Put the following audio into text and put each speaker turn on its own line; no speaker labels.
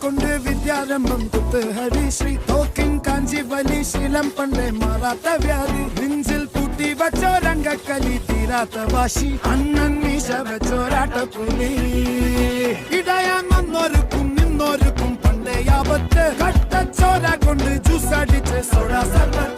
കൊണ്ട് വിദ്യാരംഭം കുത്ത് ഹരിശ്രീ തോക്കിൻ കാഞ്ചി വലി ശീലം പണ്ടേ മാറാത്ത വ്യാധി നെഞ്ചിൽ പൂട്ടി വച്ചോരംഗക്കലി തീരാത്ത വാശി അണ്ണൻ മീശ വെച്ചോരാട്ടപ്പുലി ഇടയാൻ വന്നോർക്കും നിന്നോർക്കും പണ്ടേ ആപത്ത് കട്ടച്ചോര കൊണ്ട് ജ്യൂസ് അടിച്ച് സോഡ സർബത്ത്